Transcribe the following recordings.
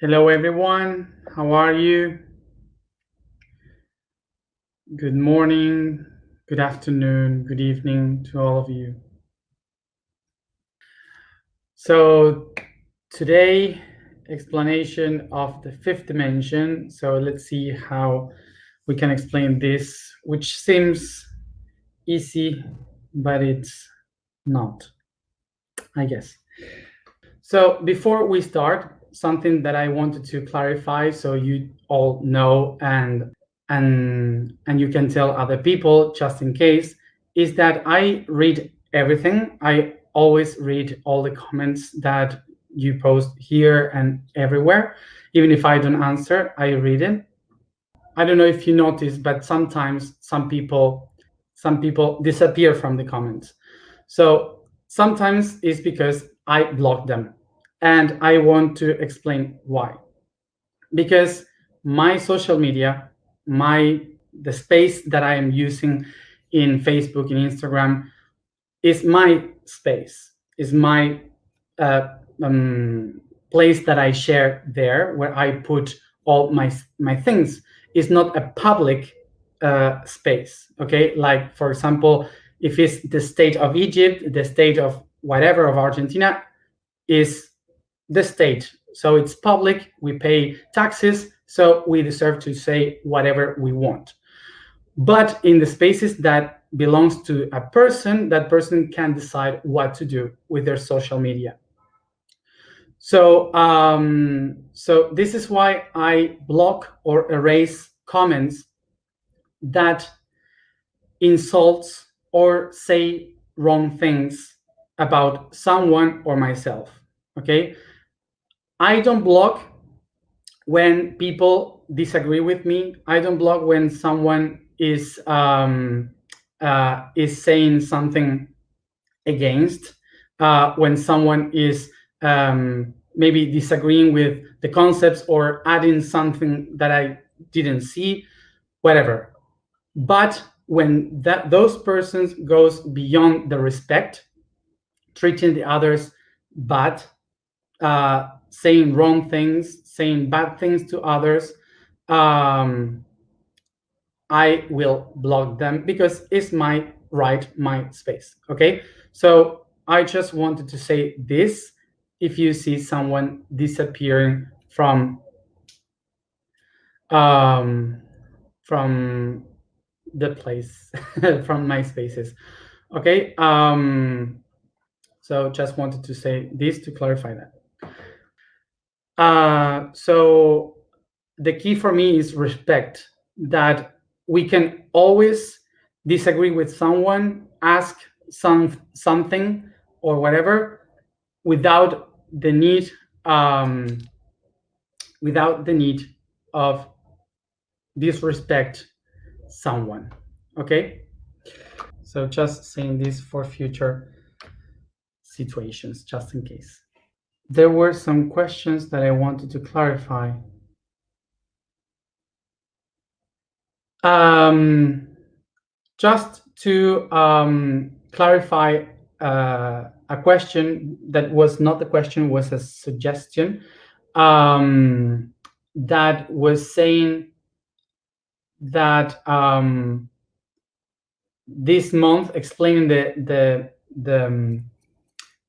Hello, everyone. How are you? Good morning, good afternoon, good evening to all of you. So, today, explanation of the fifth dimension. So, let's see how we can explain this, which seems easy, but it's not, I guess. So, before we start, something that I wanted to clarify so you all know and you can tell other people just in case is that I read everything. I always read all the comments that you post here and everywhere. Even if I don't answer, I read it. I don't know if you notice, but sometimes some people disappear from the comments. So sometimes it's because I block them, and I want to explain why. Because my social media, the space that I am using in Facebook and Instagram is my space, is my uh, place that I share there, where I put all my things. It's not a public space. Okay, like for example, if it's the state of Egypt, the state of whatever of Argentina, is the state. So it's public, we pay taxes, so we deserve to say whatever we want. But in the spaces that belongs to a person, that person can decide what to do with their social media. So this is why I block or erase comments that insults or say wrong things about someone or myself. Okay, I don't block when people disagree with me. I don't block when someone is saying something against. When someone is maybe disagreeing with the concepts or adding something that I didn't see, whatever. But when those persons goes beyond the respect, treating the others bad, saying wrong things, saying bad things to others, I will block them because it's my right, my space. Okay, so I just wanted to say this. If you see someone disappearing from the place, from my spaces, okay. So just wanted to say this to clarify that. So the key for me is respect, that we can always disagree with someone, ask something or whatever, without the need of disrespect someone. Okay, so just saying this for future situations, just in case. There were some questions that I wanted to clarify. Just to clarify a question that was not a question, was a suggestion, that was saying that this month explaining the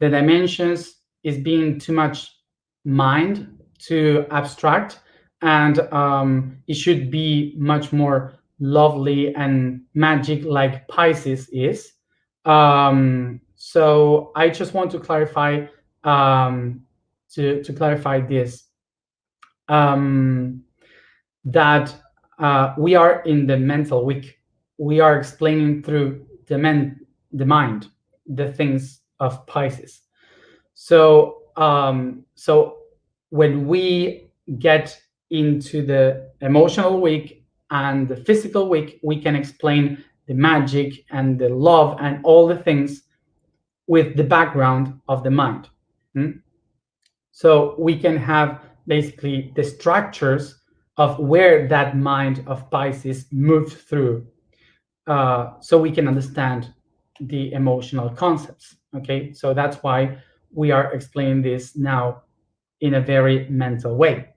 dimensions is being too much mind, too abstract, and it should be much more lovely and magic like Pisces is. So I just want to clarify, to clarify this, that we are in the mental week. We are explaining through the mind, the things of Pisces. So when we get into the emotional week and the physical week, we can explain the magic and the love and all the things with the background of the mind. So we can have basically the structures of where that mind of Pisces moved through, so we can understand the emotional concepts. Okay, so that's why we are explaining this now in a very mental way.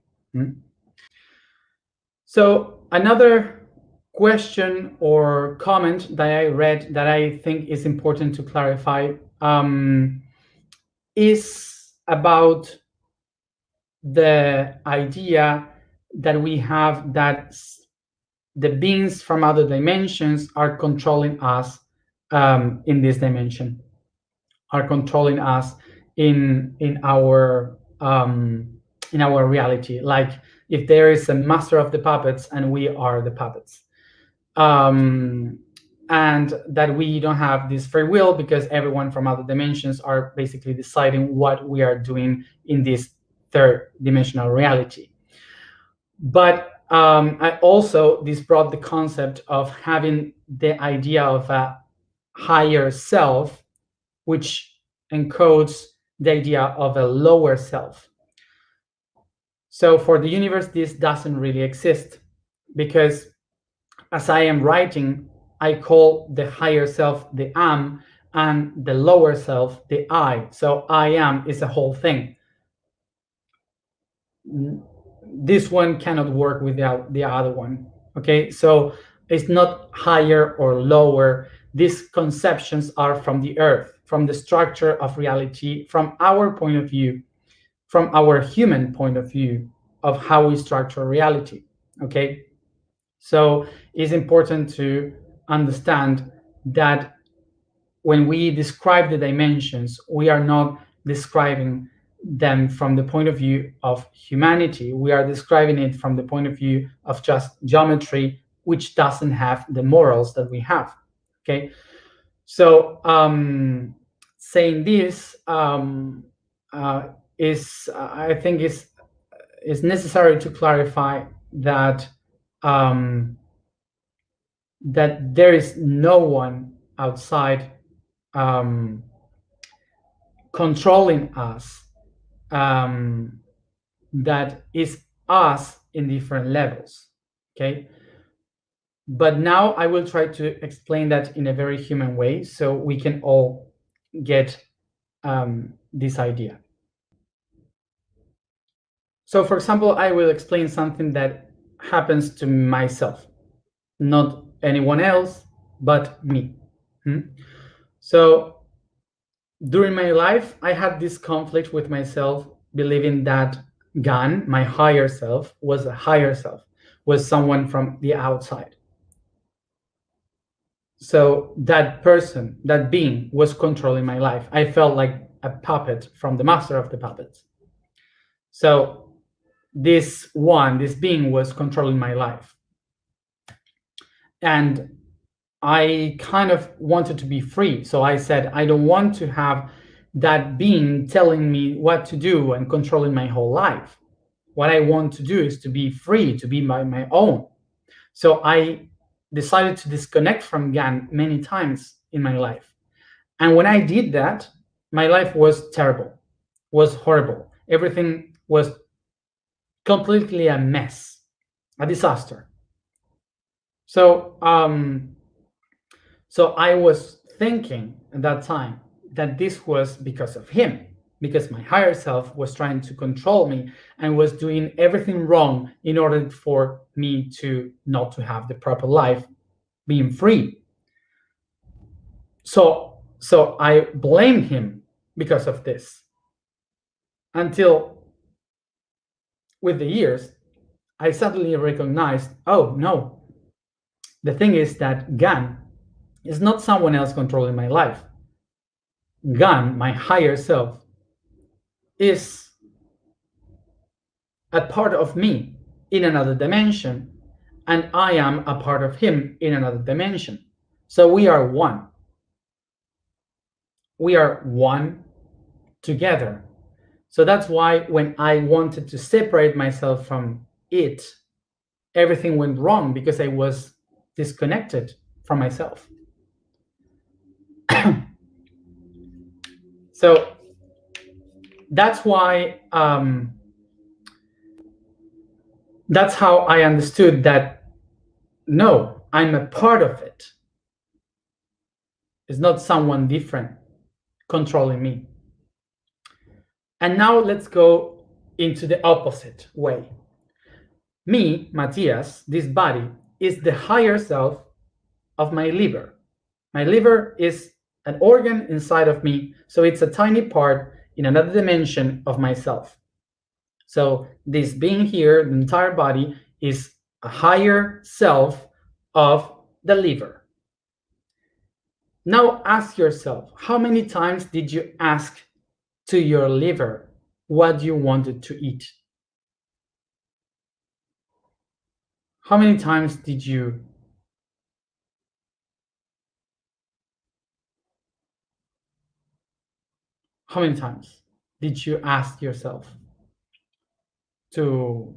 So another question or comment that I read that I think is important to clarify is about the idea that we have that the beings from other dimensions are controlling us in this dimension, are controlling us in our reality. Like if there is a master of the puppets and we are the puppets, and that we don't have this free will because everyone from other dimensions are basically deciding what we are doing in this third dimensional reality. But I also, this brought the concept of having the idea of a higher self, which encodes the idea of a lower self. So for the universe, this doesn't really exist because as I am writing, I call the higher self the am and the lower self the I. So I am is a whole thing. This one cannot work without the other one. Okay, so it's not higher or lower. These conceptions are from the earth, from the structure of reality, from our point of view, from our human point of view of how we structure reality. Okay, so it's important to understand that when we describe the dimensions, we are not describing them from the point of view of humanity. We are describing it from the point of view of just geometry, which doesn't have the morals that we have. Okay, so saying this is, I think, is necessary to clarify that that there is no one outside controlling us, that is us in different levels. Okay, but now I will try to explain that in a very human way so we can all get this idea. So for example, I will explain something that happens to myself, not anyone else but me. So during my life, I had this conflict with myself, believing that Gan, my higher self, was a higher self, was someone from the outside. So that person, that being, was controlling my life. I felt like a puppet from the master of the puppets. So this being was controlling my life. And I kind of wanted to be free. So I said, I don't want to have that being telling me what to do and controlling my whole life. What I want to do is to be free, to be my own. So I decided to disconnect from Gan many times in my life. And when I did that, my life was terrible, was horrible. Everything was completely a mess, a disaster. So I was thinking at that time that this was because of him, because my higher self was trying to control me and was doing everything wrong in order for me to not to have the proper life, being free. So I blamed him because of this, until with the years, I suddenly recognized, oh no, the thing is that Gan is not someone else controlling my life. Gan, my higher self, is a part of me in another dimension, and I am a part of him in another dimension. So we are one. We are one together. So that's why when I wanted to separate myself from it, everything went wrong because I was disconnected from myself. So that's why that's how I understood that no, I'm a part of it. It's not someone different controlling me. And now let's go into the opposite way. Me, Matias, this body, is the higher self of my liver. My liver is an organ inside of me, so it's a tiny part in another dimension of myself. So this being here, the entire body, is a higher self of the liver. Now ask yourself, how many times did you ask to your liver what you wanted to eat? How many times did you ask yourself to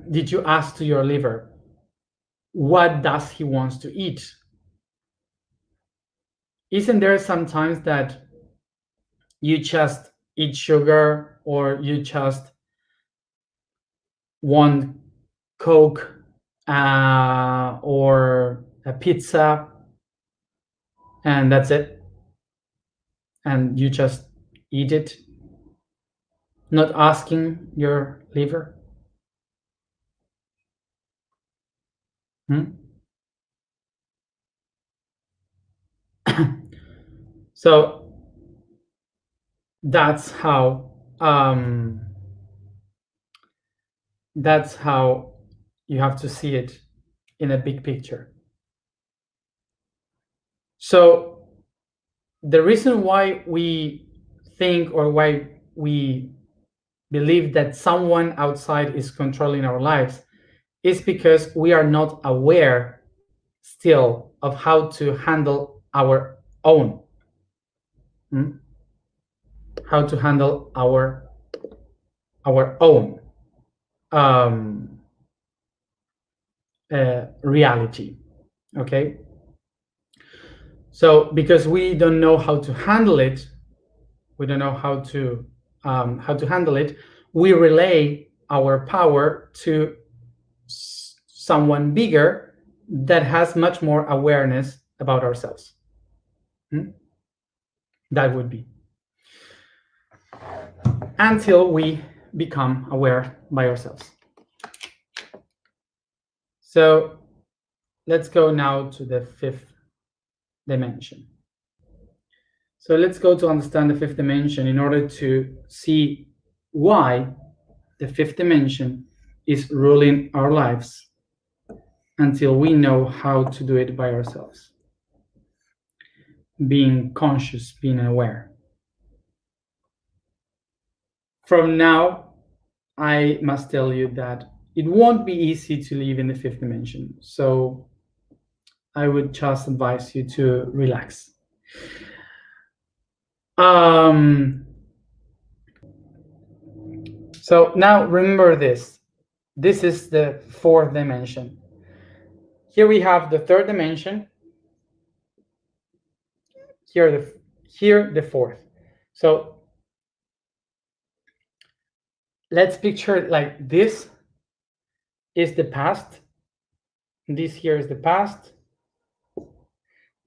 did you ask to your liver what does he wants to eat? Isn't there sometimes that you just eat sugar or you just want Coke or a pizza and that's it, and you just eat it, not asking your liver? So that's how you have to see it in a big picture. So the reason why we think or why we believe that someone outside is controlling our lives is because we are not aware still of how to handle our own. How to handle our own reality. Okay, so because we don't know how to handle it, we relay our power to someone bigger that has much more awareness about ourselves. That would be until we become aware by ourselves. So let's go now to the fifth dimension. So let's go to understand the fifth dimension in order to see why the fifth dimension is ruling our lives until we know how to do it by ourselves. Being conscious, being aware. From now, I must tell you that it won't be easy to live in the fifth dimension. So I would just advise you to relax. So now remember this. This is the fourth dimension. Here we have the third dimension. Here the fourth. So let's picture it like this is the past. This here is the past.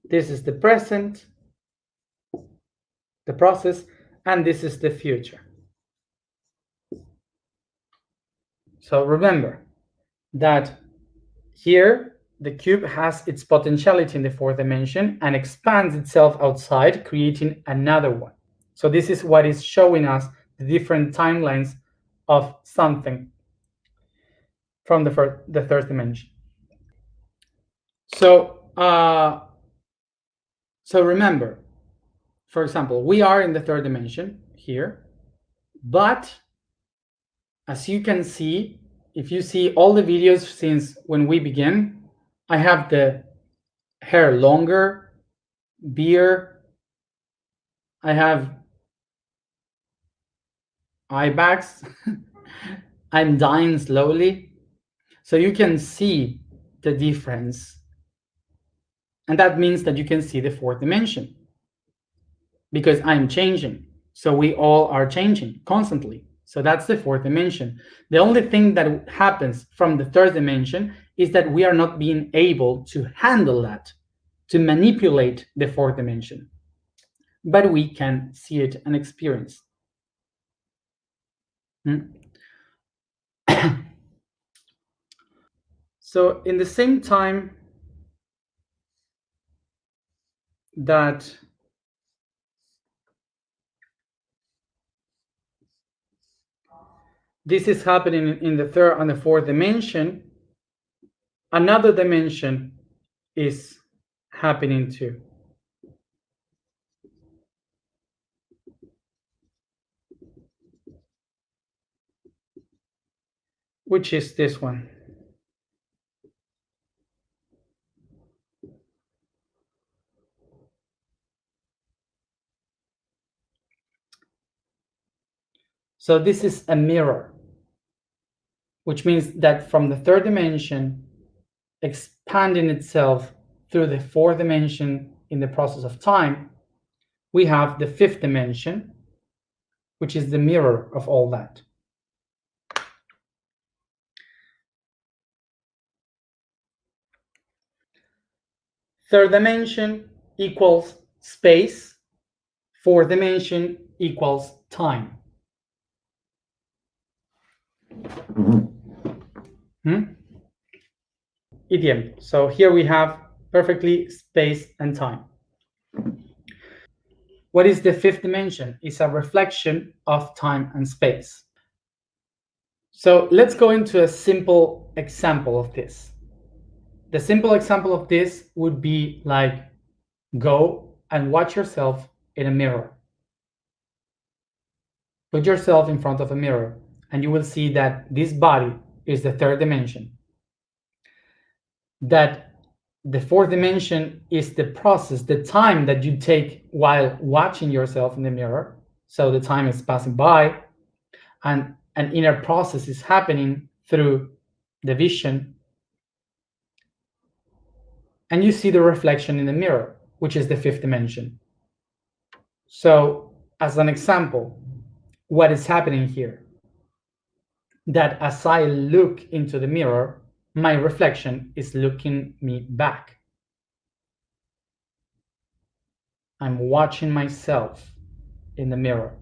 This is the present, the process, and this is the future. So remember that here the cube has its potentiality in the fourth dimension and expands itself outside, creating another one. So this is what is showing us the different timelines of something from the third dimension. So remember, for example, we are in the third dimension here, but as you can see, if you see all the videos since when we began, I have the hair longer, beard, I have eye bags, I'm dying slowly. So you can see the difference. And that means that you can see the fourth dimension because I'm changing. So we all are changing constantly. So that's the fourth dimension. The only thing that happens from the third dimension is that we are not being able to handle that, to manipulate the fourth dimension. But we can see it and experience. So in the same time that this is happening in the third and the fourth dimension, another dimension is happening too, which is this one. So this is a mirror, which means that from the third dimension, expanding itself through the fourth dimension in the process of time, we have the fifth dimension, which is the mirror of all that. Third dimension equals space, fourth dimension equals time. Idiom. So here we have perfectly space and time. What is the fifth dimension? It's a reflection of time and space. So let's go into a simple example of this. The simple example of this would be like, go and watch yourself in a mirror. Put yourself in front of a mirror and you will see that this body is the third dimension. That the fourth dimension is the process, the time that you take while watching yourself in the mirror. So the time is passing by and an inner process is happening through the vision. And you see the reflection in the mirror, which is the fifth dimension. So as an example, what is happening here? That as I look into the mirror, my reflection is looking me back. I'm watching myself in the mirror.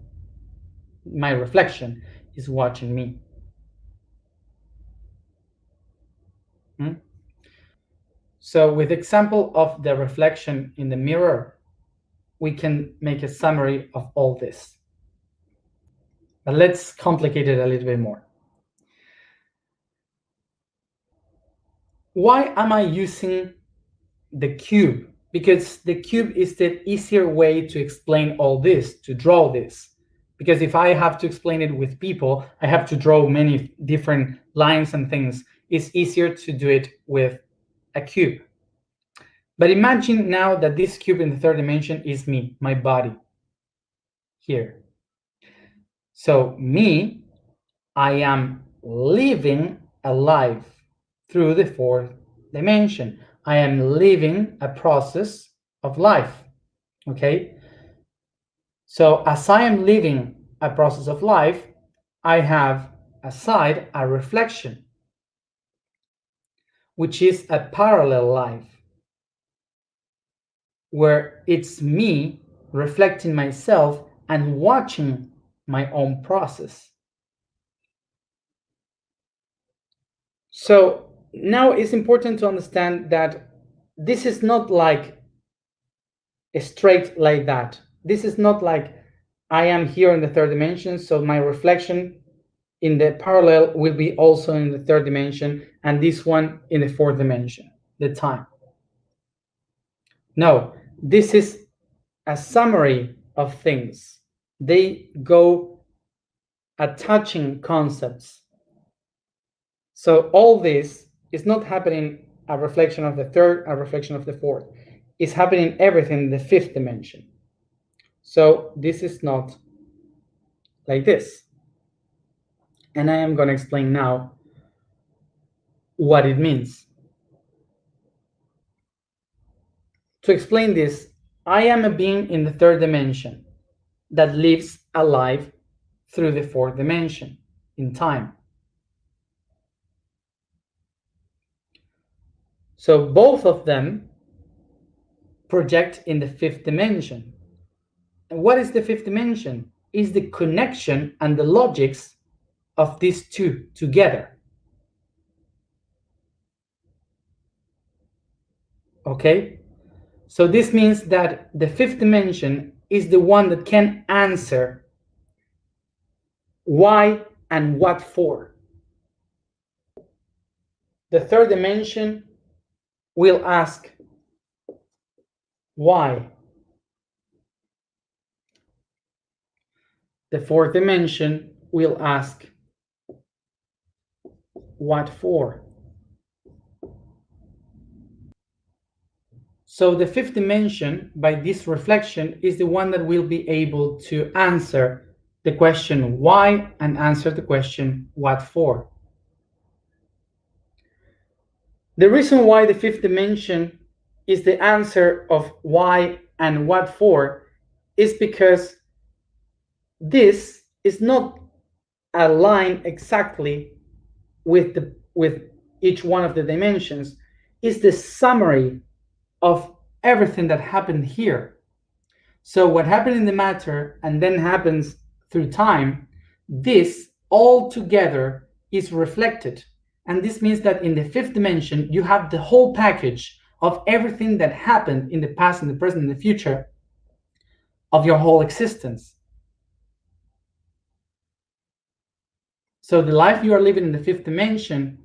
My reflection is watching me. So with example of the reflection in the mirror, we can make a summary of all this. But let's complicate it a little bit more. Why am I using the cube? Because the cube is the easier way to explain all this, to draw this. Because if I have to explain it with people, I have to draw many different lines and things. It's easier to do it with a cube. But imagine now that this cube in the third dimension is me, my body, here. So me, I am living a life through the fourth dimension. I am living a process of life, okay? So as I am living a process of life, I have aside a reflection, which is a parallel life, where it's me reflecting myself and watching my own process. So now it's important to understand that this is not like straight like that. This is not like I am here in the third dimension, so my reflection in the parallel will be also in the third dimension, and this one in the fourth dimension, the time. No, this is a summary of things. They go attaching concepts. So all this is not happening a reflection of the third, a reflection of the fourth. It's happening everything in the fifth dimension. So this is not like this. And I am going to explain now what it means. To explain this, I am a being in the third dimension that lives a life through the fourth dimension in time. So both of them project in the fifth dimension. And what is the fifth dimension? Is the connection and the logics of these two together. Okay? So this means that the fifth dimension is the one that can answer why and what for. The third dimension will ask why. The fourth dimension will ask what for. So the fifth dimension, by this reflection, is the one that will be able to answer the question why and answer the question what for. The reason why the fifth dimension is the answer of why and what for is because this is not aligned exactly with each one of the dimensions. It's the summary of everything that happened here. So what happened in the matter and then happens through time, this all together is reflected. And this means that in the fifth dimension, you have the whole package of everything that happened in the past, in the present, in the future of your whole existence. So the life you are living in the fifth dimension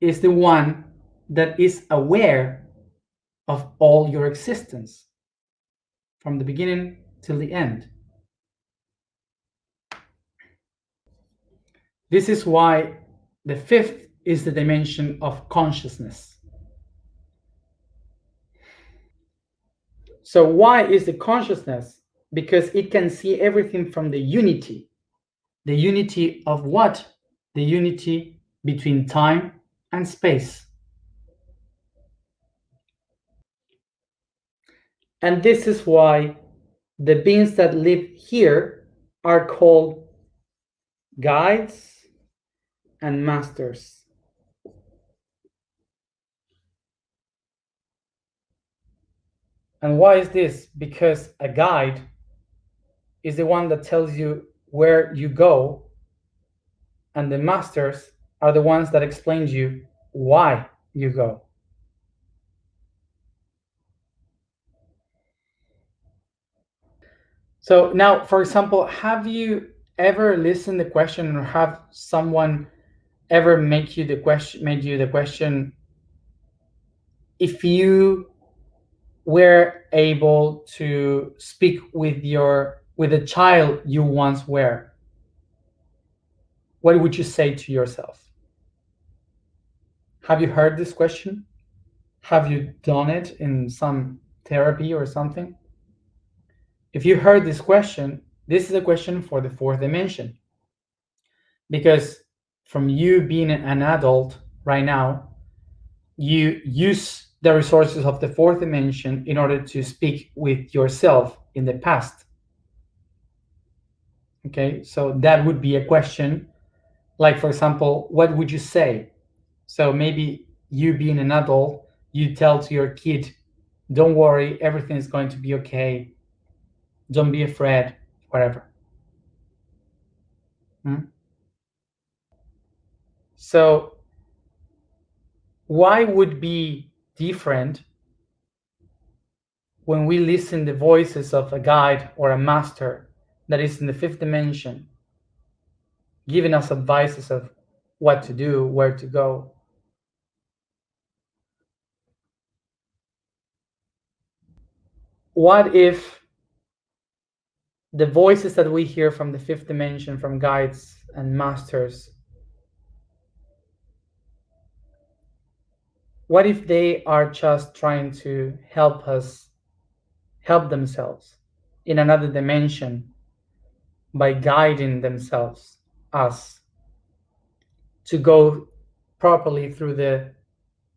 is the one that is aware of all your existence from the beginning till the end. This is why the fifth is the dimension of consciousness. So why is the consciousness? Because it can see everything from the unity. The unity of what? The unity between time and space. And this is why the beings that live here are called guides and masters. And why is this? Because a guide is the one that tells you where you go, and the masters are the ones that explain to you why you go. So now, for example, have you ever listened to the question, or have someone ever made you the question, if you were able to speak with a child you once were, what would you say to yourself? Have you heard this question? Have you done it in some therapy or something? If you heard this question, this is a question for the fourth dimension. Because from you being an adult right now, you use the resources of the fourth dimension in order to speak with yourself in the past. Okay, so that would be a question. Like, for example, what would you say? So maybe you being an adult, you tell to your kid, don't worry, everything is going to be okay. Don't be afraid, whatever. So why would be different when we listen the voices of a guide or a master that is in the fifth dimension, giving us advices of what to do, where to go? What if the voices that we hear from the fifth dimension, from guides and masters, what if they are just trying to help us help themselves in another dimension by guiding themselves, us, to go properly through the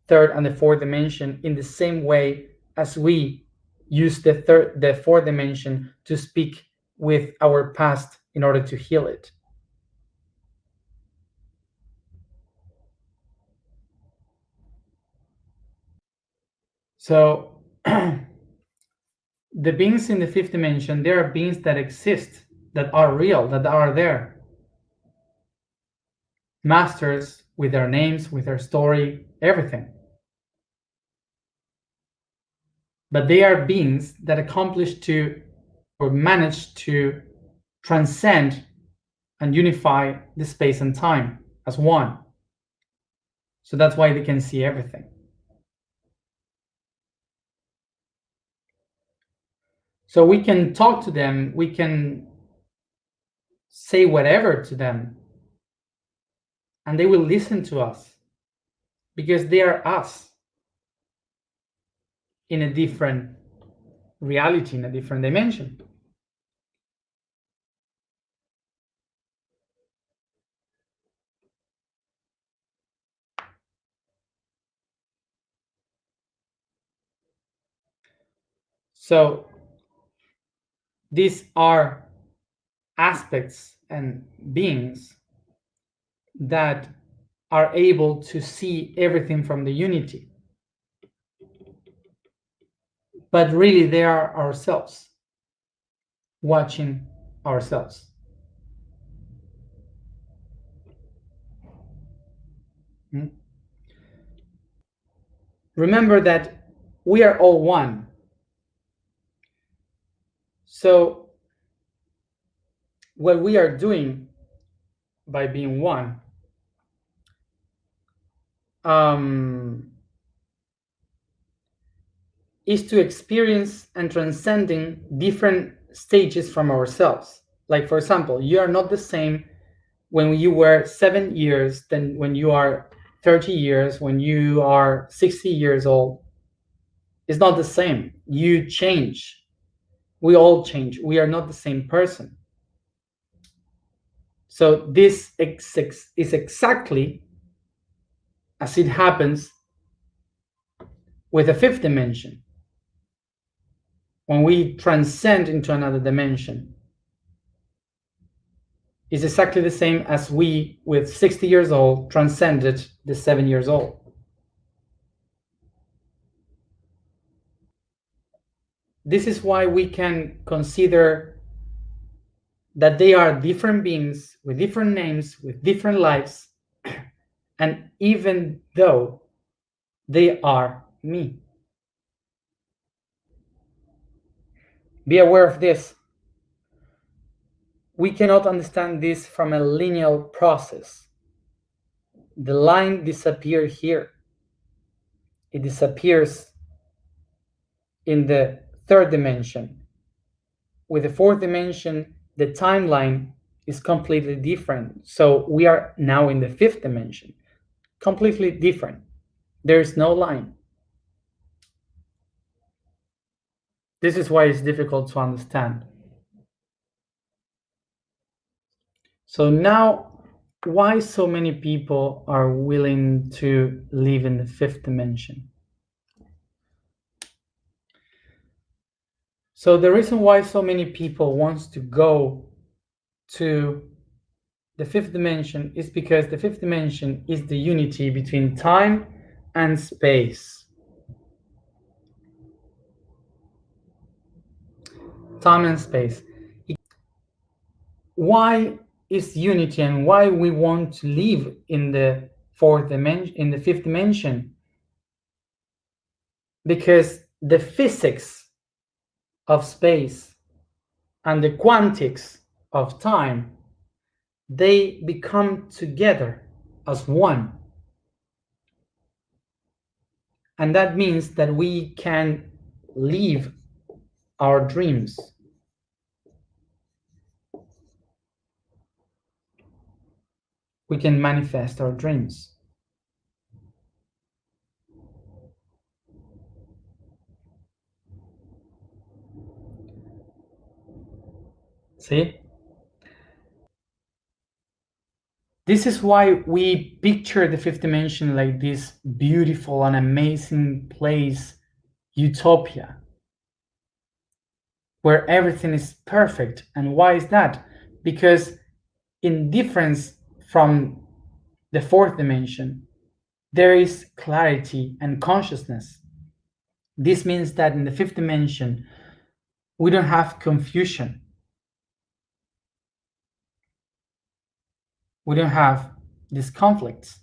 third and the fourth dimension in the same way as we use the fourth dimension to speak with our past in order to heal it? So the beings in the fifth dimension, there are beings that exist, that are real, that are there. Masters with their names, with their story, everything. but they are beings that accomplish to or manage to transcend and unify the space and time as one. So that's why they can see everything. So we can talk to them, we can say whatever to them, and they will listen to us because they are us in a different reality, in a different dimension. So these are aspects and beings that are able to see everything from the unity. But really, they are ourselves, watching ourselves. Remember that we are all one. So what we are doing by being one is to experience and transcending different stages from ourselves. Like, for example, you are not the same when you were 7 years than when you are 30 years, when you are 60 years old. It's not the same. You change. We all change. We are not the same person. So this is exactly as it happens with the fifth dimension. When we transcend into another dimension, it's exactly the same as we, with 60 years old, transcended the 7 years old. This is why we can consider that they are different beings with different names, with different lives, and even though they are me. Be aware of this. We cannot understand this from a linear process. The line disappears here. It disappears in the third dimension. With the fourth dimension, the timeline is completely different. So we are now in the fifth dimension, completely different. There is no line. This is why it's difficult to understand. So now, why so many people are willing to live in the fifth dimension? So the reason why so many people wants to go to the fifth dimension is because the fifth dimension is the unity between time and space. Time and space. Why is unity and why we want to live in the fourth dimension, in the fifth dimension? Because the physics of space and the quantics of time, they become together as one. And that means that we can live our dreams. We can manifest our dreams. See? This is why we picture the fifth dimension like this beautiful and amazing place, utopia, where everything is perfect. And why is that? Because in difference from the fourth dimension, there is clarity and consciousness. This means that in the fifth dimension, we don't have confusion. We don't have these conflicts.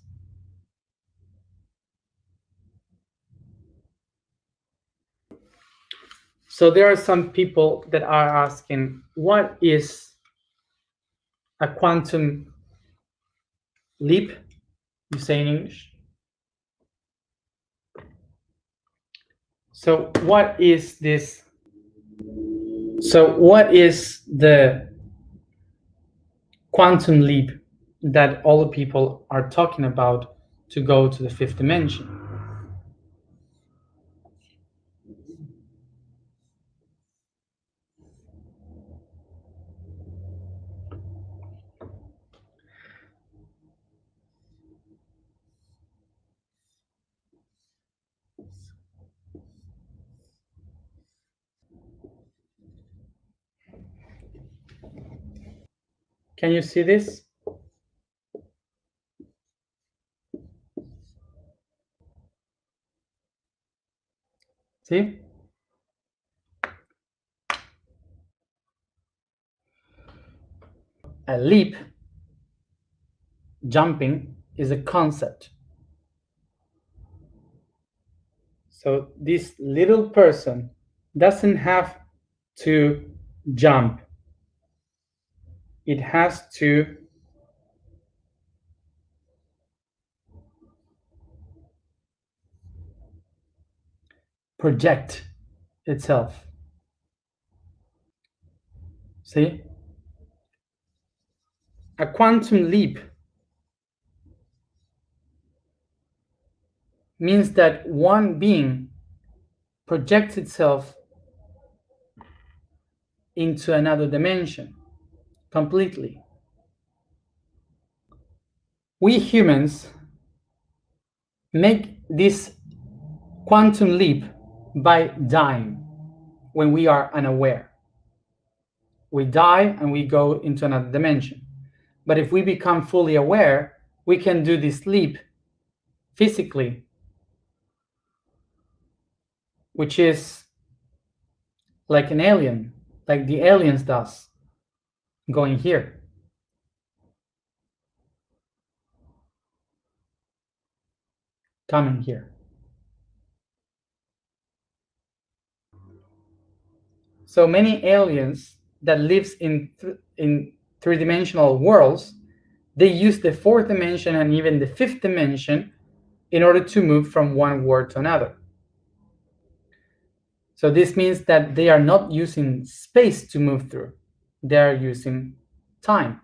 So there are some people that are asking, what is a quantum leap? You say in English. So what is this? So what is the quantum leap that all the people are talking about to go to the fifth dimension? Can you see this? See? A leap, jumping, is a concept. So this little person doesn't have to jump. It has to project itself. See? A quantum leap means that one being projects itself into another dimension completely. We humans make this quantum leap by dying when we are unaware. We die and we go into another dimension. But if we become fully aware, we can do this leap physically, which is like an alien, like the aliens does, going here. Coming here. So many aliens that lives in three-dimensional worlds, they use the fourth dimension and even the fifth dimension in order to move from one world to another. So this means that they are not using space to move through. They are using time.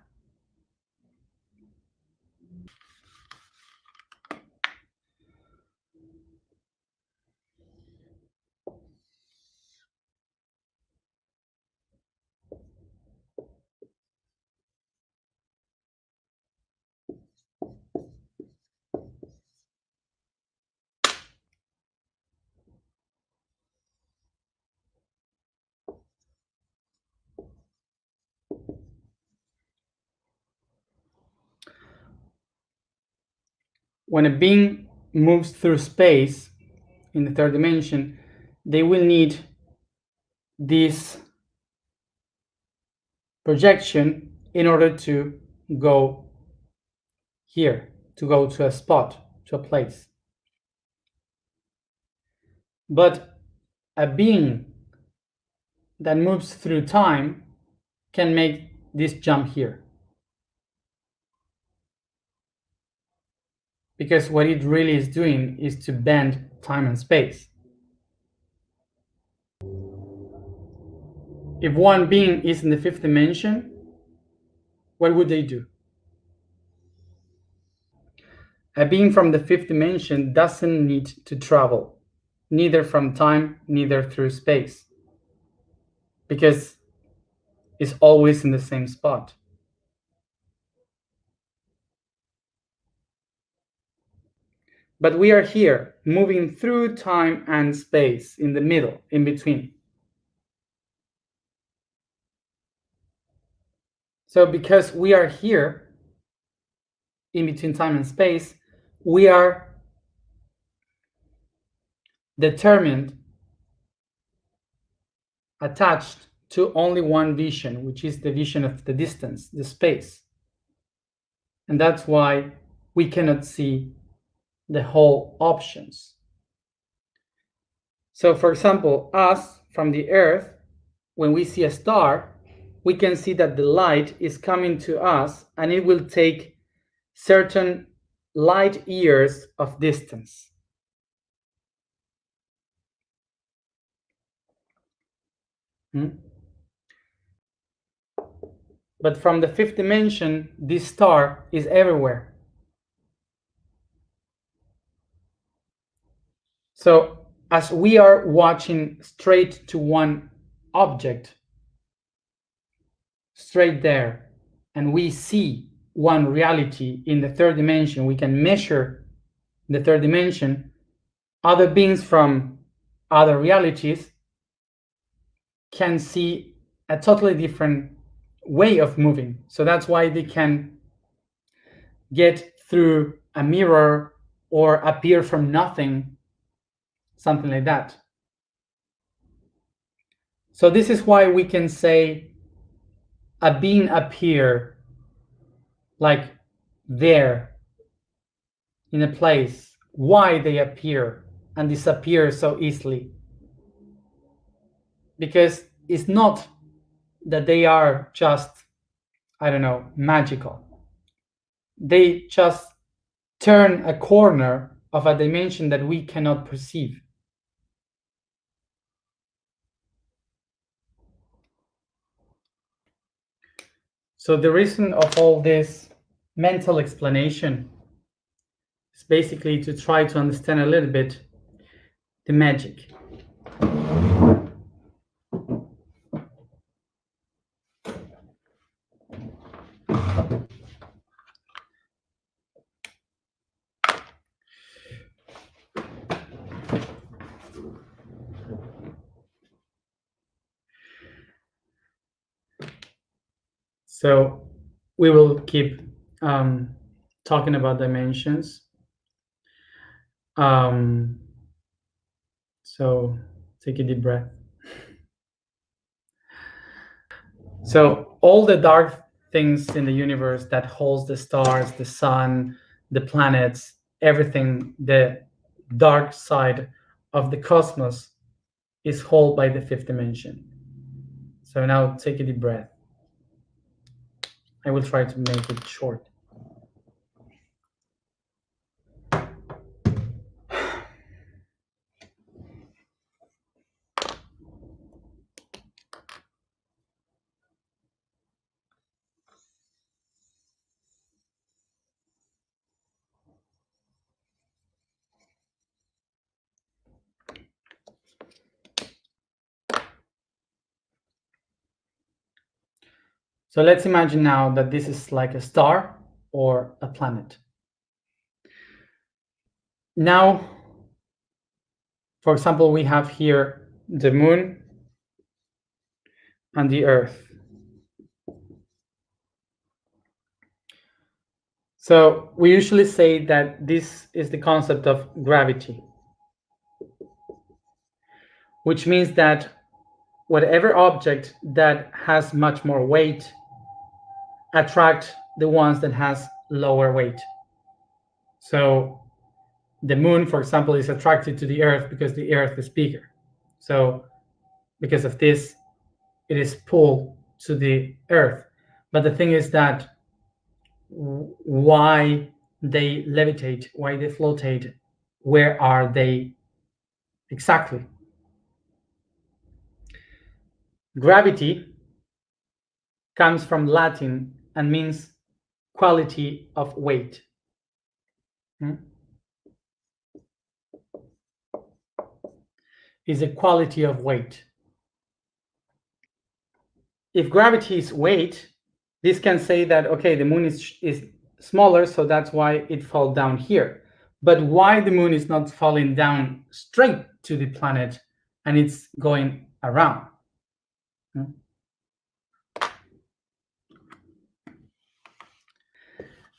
When a being moves through space in the third dimension, they will need this projection in order to go here, to go to a spot, to a place. But a being that moves through time can make this jump here. Because what it really is doing is to bend time and space. If one being is in the fifth dimension, what would they do? A being from the fifth dimension doesn't need to travel, neither from time, neither through space, because it's always in the same spot. But we are here, moving through time and space, in the middle, in between. So because we are here, in between time and space, we are determined, attached to only one vision, which is the vision of the distance, the space. And that's why we cannot see the whole options. So for example, us from the Earth, when we see a star, we can see that the light is coming to us and it will take certain light years of distance. But from the fifth dimension, this star is everywhere. So as we are watching straight to one object, straight there, and we see one reality in the third dimension, we can measure the third dimension, other beings from other realities can see a totally different way of moving. So that's why they can get through a mirror or appear from nothing, something like that. So this is why we can say a being appear like there in a place, why they appear and disappear so easily. Because it's not that they are just, I don't know, magical. They just turn a corner of a dimension that we cannot perceive. So the reason of all this mental explanation is basically to try to understand a little bit the magic. So we will keep talking about dimensions. So take a deep breath. So all the dark things in the universe that holds the stars, the sun, the planets, everything, the dark side of the cosmos is held by the fifth dimension. So now take a deep breath. I will try to make it short. So let's imagine now that this is like a star or a planet. Now, for example, we have here the moon and the Earth. So we usually say that this is the concept of gravity, which means that whatever object that has much more weight attract the ones that has lower weight. So the moon, for example, is attracted to the Earth because the Earth is bigger. So because of this, it is pulled to the Earth. But the thing is that why they levitate, why they floatate, where are they exactly? Gravity comes from Latin and means quality of weight. Is a quality of weight. If gravity is weight, this can say that, okay, the moon is smaller, so that's why it falls down here. But why the moon is not falling down straight to the planet and it's going around?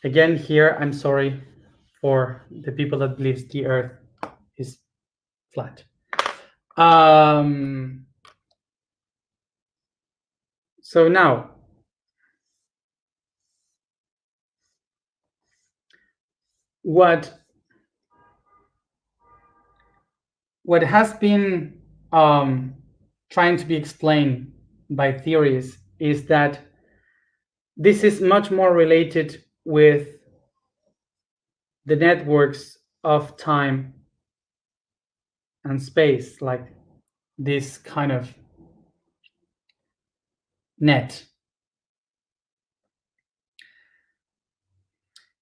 Again, here, I'm sorry for the people that believes the Earth is flat. So now, what has been trying to be explained by theories is that this is much more related with the networks of time and space, like this kind of net.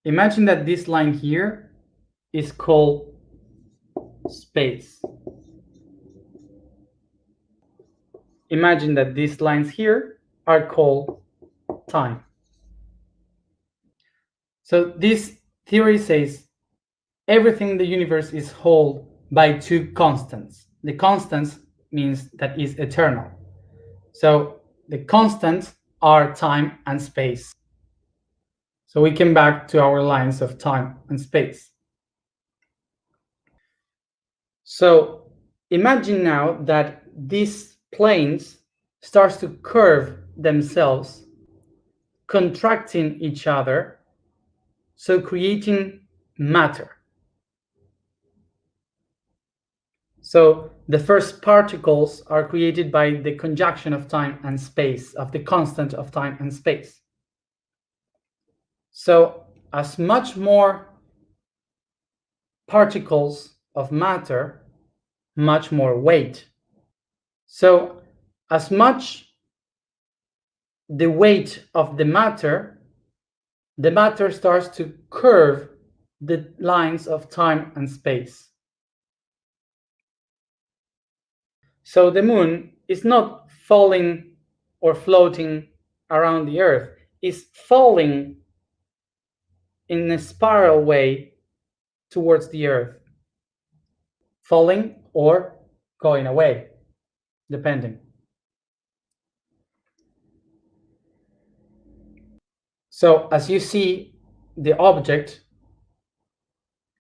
Imagine that this line here is called space. Imagine that these lines here are called time. So this theory says everything in the universe is held by two constants. The constants means that is eternal. So the constants are time and space. So we come back to our lines of time and space. So imagine now that these planes starts to curve themselves, contracting each other, so creating matter. So the first particles are created by the conjunction of time and space, of the constant of time and space. So as much more particles of matter, much more weight. So as much the weight of the matter starts to curve the lines of time and space. So the moon is not falling or floating around the Earth, it's falling in a spiral way towards the Earth, falling or going away, depending. So as you see, the object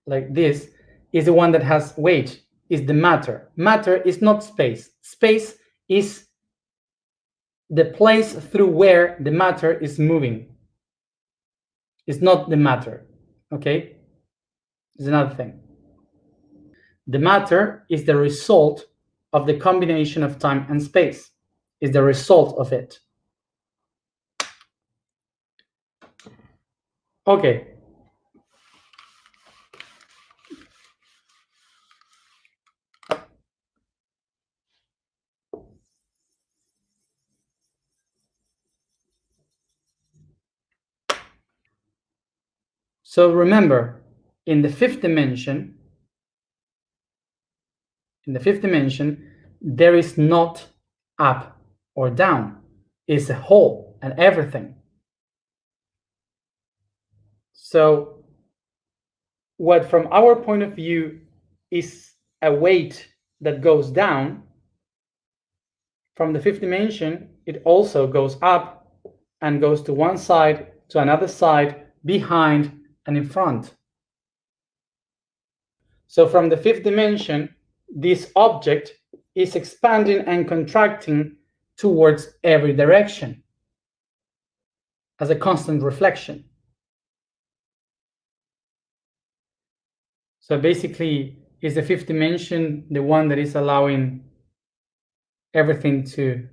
like this is the one that has weight, is the matter. Matter is not space. Space is the place through where the matter is moving. It's not the matter, okay? It's another thing. The matter is the result of the combination of time and space, is the result of it. Okay. So remember, in the fifth dimension, there is not up or down. It's a whole and everything. So what from our point of view is a weight that goes down, from the fifth dimension, it also goes up and goes to one side, to another side, behind, and in front. So from the fifth dimension, this object is expanding and contracting towards every direction as a constant reflection. So basically, is the fifth dimension the one that is allowing everything to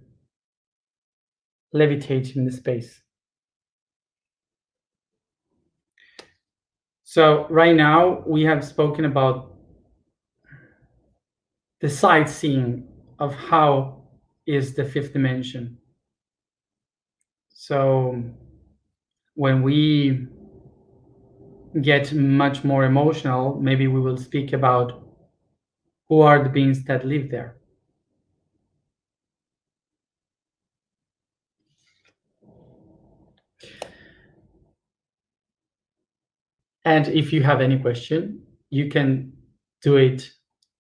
levitate in the space? So right now we have spoken about the sightseeing of how is the fifth dimension. So when we get much more emotional, maybe we will speak about who are the beings that live there. And if you have any question, you can do it.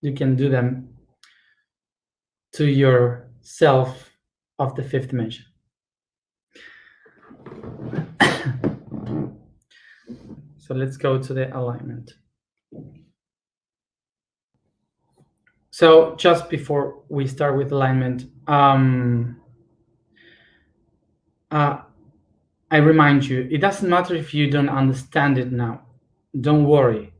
You can do them to yourself of the fifth dimension. So let's go to the alignment. So just before we start with alignment, I remind you, it doesn't matter if you don't understand it now. Don't worry.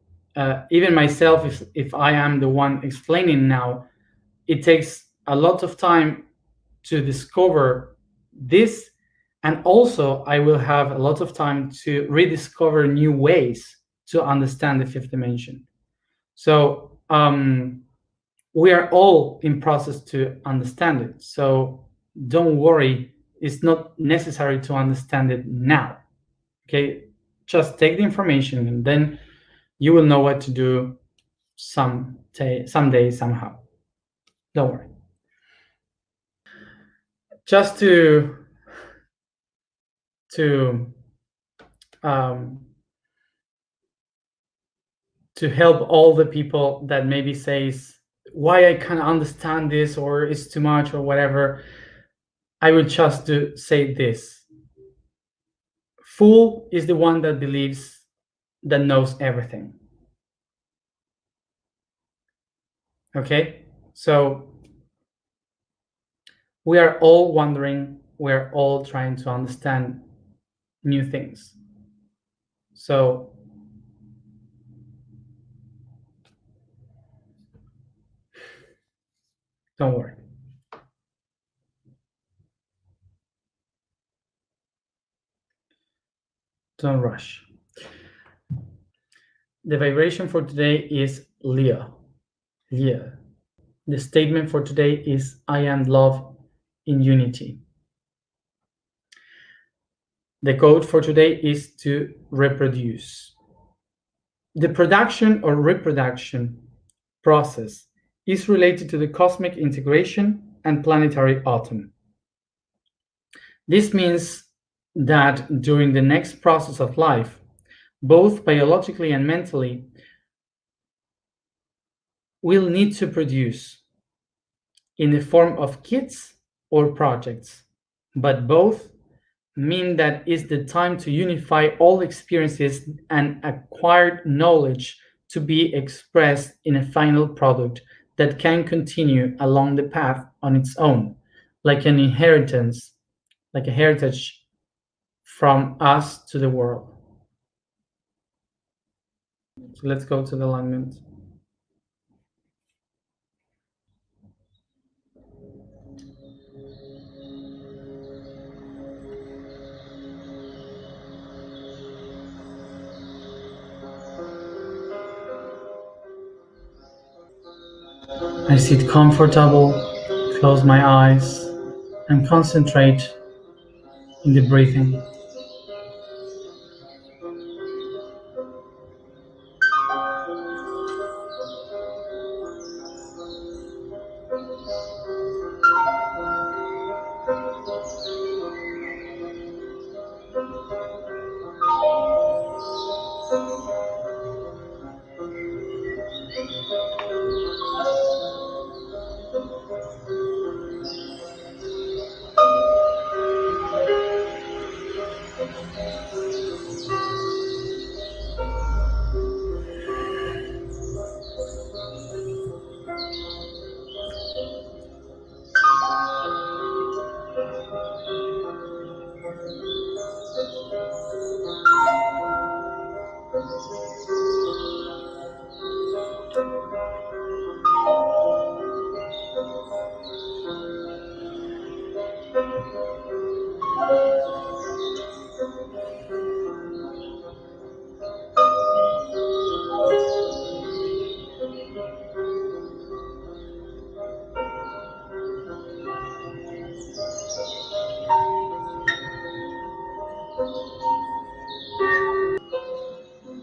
Even myself, if I am the one explaining now, it takes a lot of time to discover this, and also I will have a lot of time to rediscover new ways to understand the fifth dimension. So we are all in process to understand it. So don't worry, it's not necessary to understand it now. Okay, just take the information and then you will know what to do someday, somehow. Don't worry. Just um, to help all the people that maybe says why I can't understand this or it's too much or whatever, I would just to say this: fool is the one that believes that knows everything. Okay, so we are all wondering, we're all trying to understand new things. So don't worry. Don't rush. The vibration for today is Leo. Leo. The statement for today is I am love in unity. The code for today is to reproduce. The production or reproduction process is related to the cosmic integration and planetary autumn. This means that during the next process of life, both biologically and mentally, we'll need to produce in the form of kits or projects, but both mean that it's the time to unify all experiences and acquired knowledge to be expressed in a final product that can continue along the path on its own, like an inheritance, like a heritage from us to the world. So let's go to the alignment. I sit comfortable, close my eyes, and concentrate in the breathing.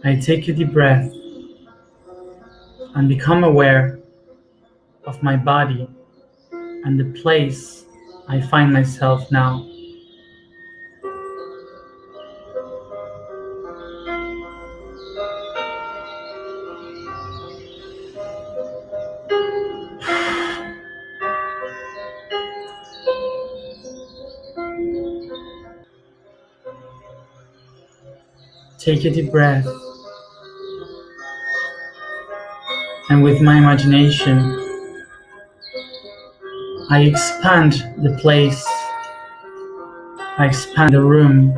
I take a deep breath and become aware of my body and the place I find myself now. Take a deep breath, and with my imagination, I expand the place, I expand the room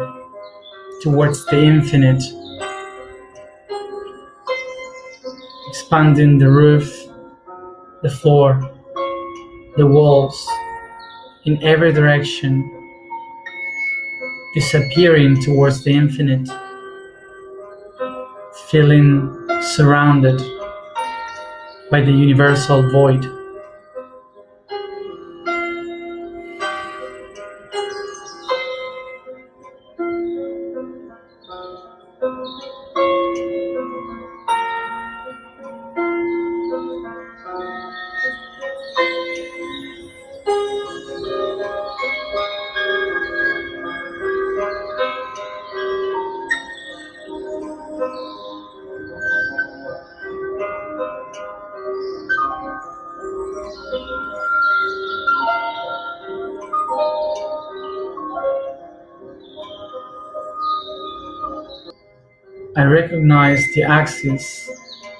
towards the infinite, expanding the roof, the floor, the walls in every direction, disappearing towards the infinite, feeling surrounded by the universal void. I recognize the axis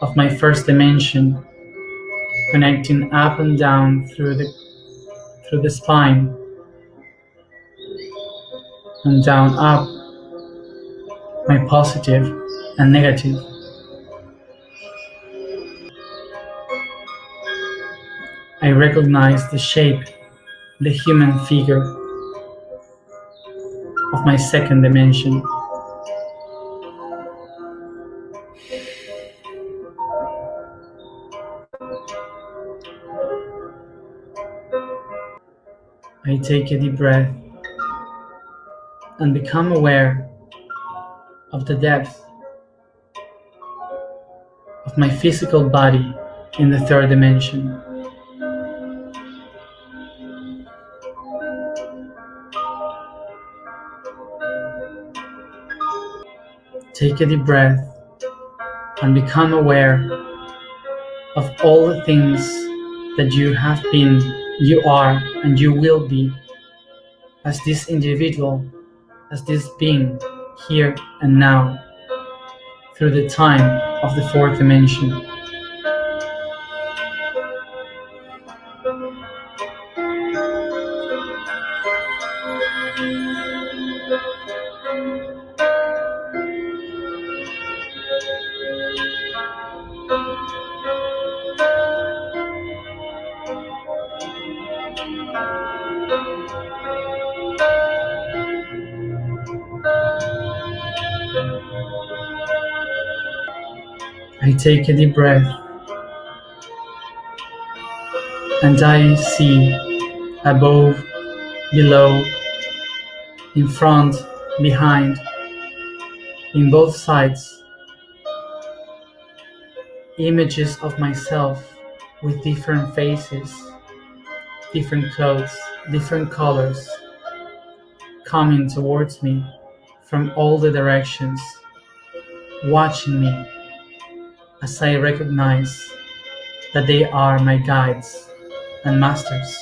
of my first dimension, connecting up and down through the spine, and down up my positive and negative. I recognize the shape, the human figure of my second dimension. I take a deep breath and become aware of the depth of my physical body in the third dimension. Take a deep breath and become aware of all the things that you have been, you are, and you will be as this individual, as this being, here and now, through the time of the fourth dimension. I take a deep breath and I see above, below, in front, behind, in both sides, images of myself with different faces, different clothes, different colors, coming towards me from all the directions, watching me as I recognize that they are my guides and masters.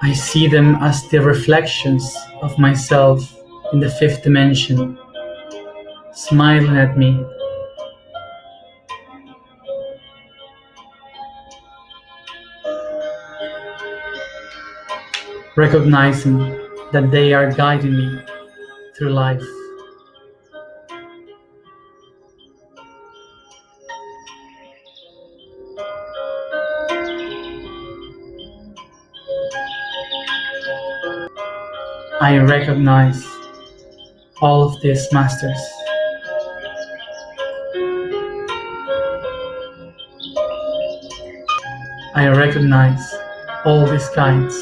I see them as the reflections of myself in the fifth dimension, smiling at me. Recognizing that they are guiding me through life. I recognize all of these masters. I recognize all these guides.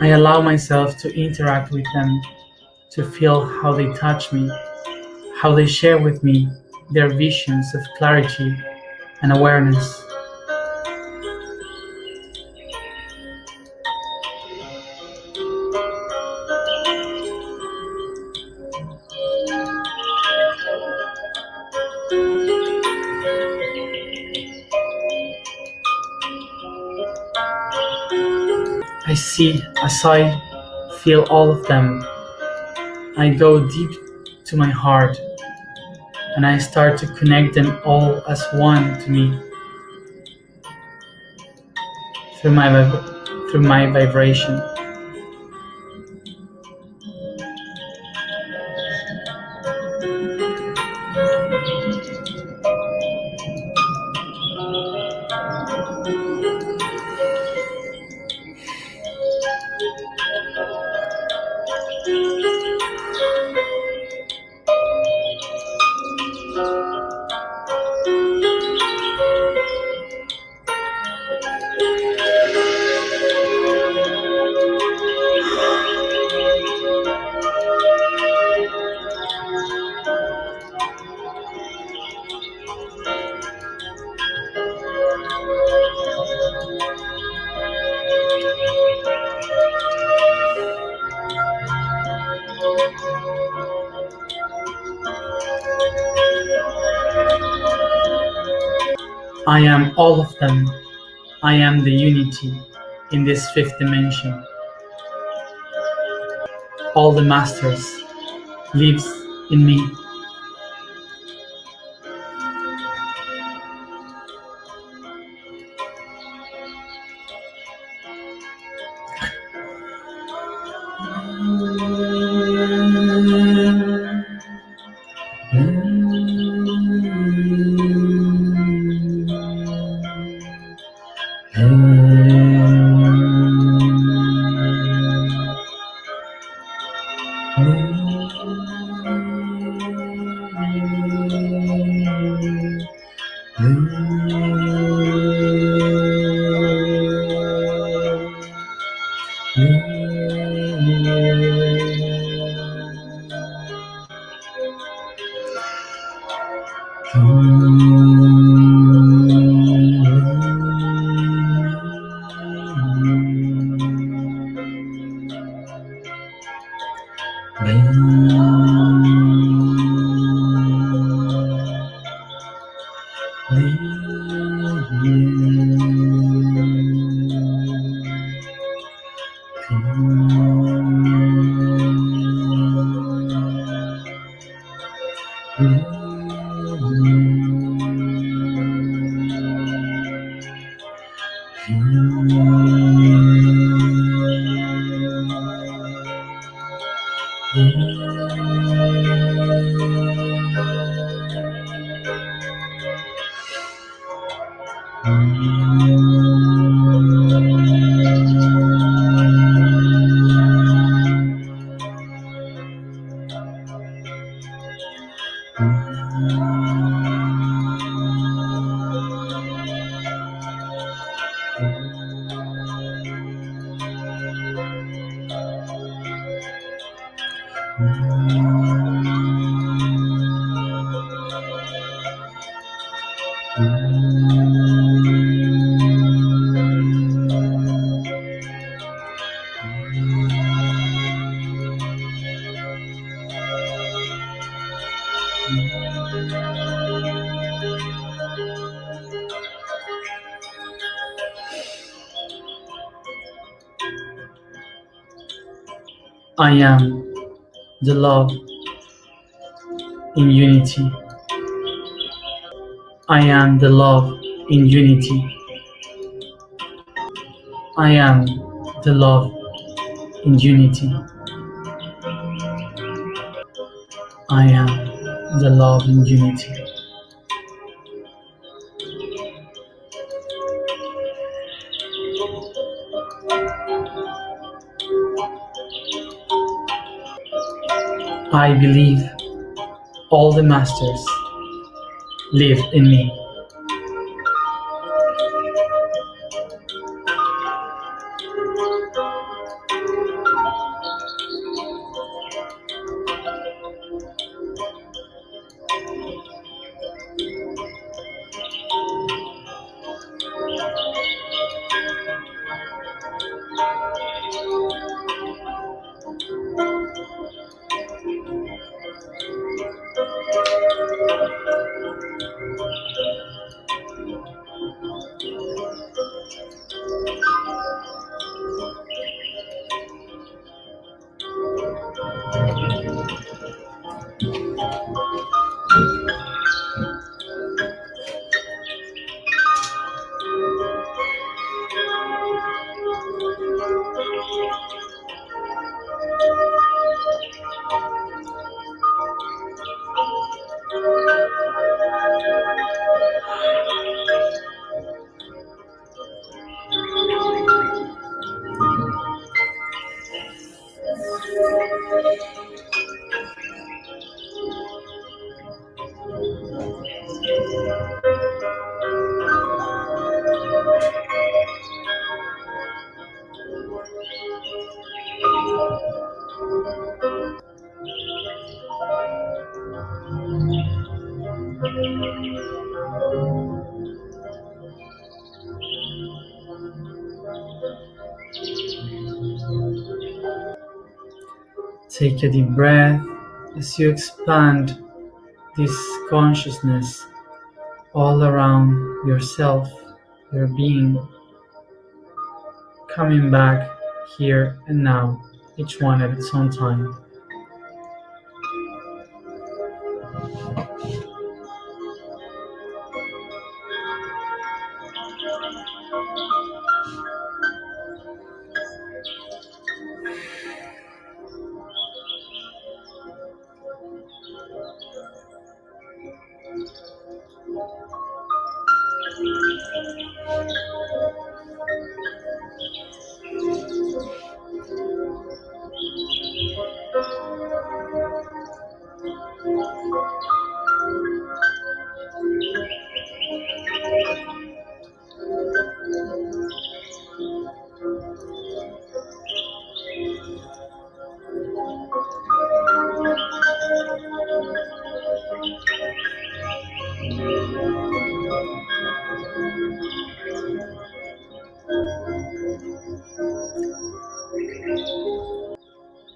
I allow myself to interact with them, to feel how they touch me, how they share with me their visions of clarity and awareness. I see as I feel all of them, I go deep to my heart and I start to connect them all as one to me through my vibration. I am all of them. I am the unity in this fifth dimension. All the masters lives in me. I am the love in unity. I am the love in unity. I am the love in unity. I am the love in unity. I believe all the masters live in me. Take a deep breath as you expand this consciousness all around yourself, your being, coming back here and now, each one at its own time.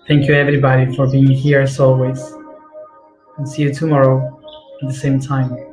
Thank you everybody for being here as always, and see you tomorrow at the same time.